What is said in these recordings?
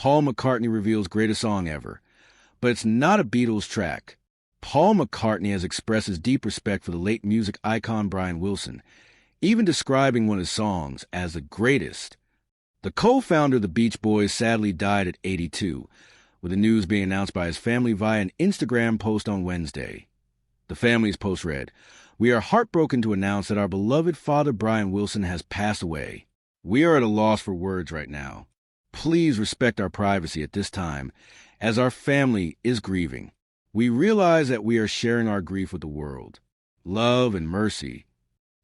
Paul McCartney reveals greatest song ever. But it's not a Beatles track. Paul McCartney has expressed his deep respect for the late music icon Brian Wilson, even describing one of his songs as the greatest. The co-founder of the Beach Boys sadly died at 82, with the news being announced by his family via an Instagram post on Wednesday. The family's post read, "We are heartbroken to announce that our beloved father Brian Wilson has passed away. We are at a loss for words right now. Please respect our privacy at this time, as our family is grieving. We realize that we are sharing our grief with the world. Love and mercy."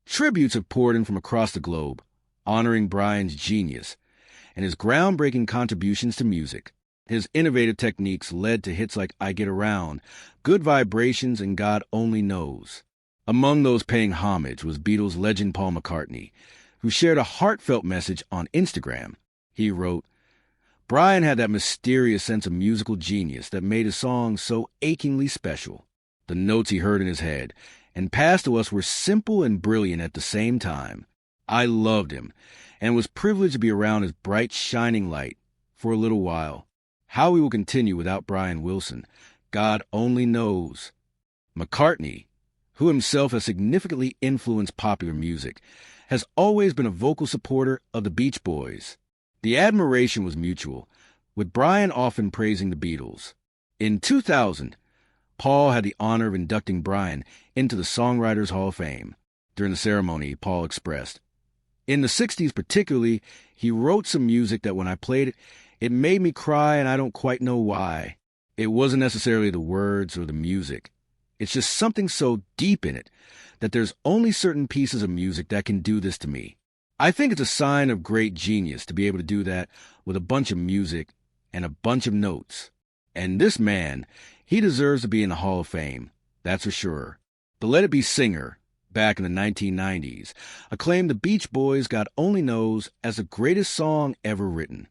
Tributes have poured in from across the globe, honoring Brian's genius and his groundbreaking contributions to music. His innovative techniques led to hits like I Get Around, Good Vibrations, and God Only Knows. Among those paying homage was Beatles legend Paul McCartney, who shared a heartfelt message on Instagram. He wrote, "Brian had that mysterious sense of musical genius that made his songs so achingly special. The notes he heard in his head and passed to us were simple and brilliant at the same time. I loved him and was privileged to be around his bright, shining light for a little while. How we will continue without Brian Wilson, God only knows." McCartney, who himself has significantly influenced popular music, has always been a vocal supporter of the Beach Boys. The admiration was mutual, with Brian often praising the Beatles. In 2000, Paul had the honor of inducting Brian into the Songwriters Hall of Fame. During the ceremony, Paul expressed, "In the 60s particularly, he wrote some music that when I played it, it made me cry and I don't quite know why. It wasn't necessarily the words or the music. It's just something so deep in it that there's only certain pieces of music that can do this to me. I think it's a sign of great genius to be able to do that with a bunch of music and a bunch of notes. And this man, he deserves to be in the Hall of Fame, that's for sure." The Let It Be singer, back in the 1990s, acclaimed the Beach Boys' God Only Knows as the greatest song ever written.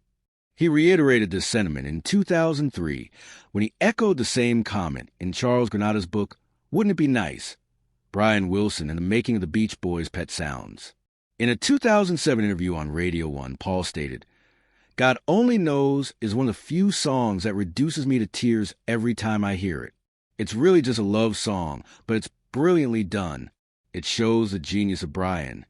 He reiterated this sentiment in 2003 when he echoed the same comment in Charles Granada's book, Wouldn't It Be Nice? Brian Wilson and the Making of the Beach Boys' Pet Sounds. In a 2007 interview on Radio 1, Paul stated, "God Only Knows is one of the few songs that reduces me to tears every time I hear it. It's really just a love song, but it's brilliantly done. It shows the genius of Brian.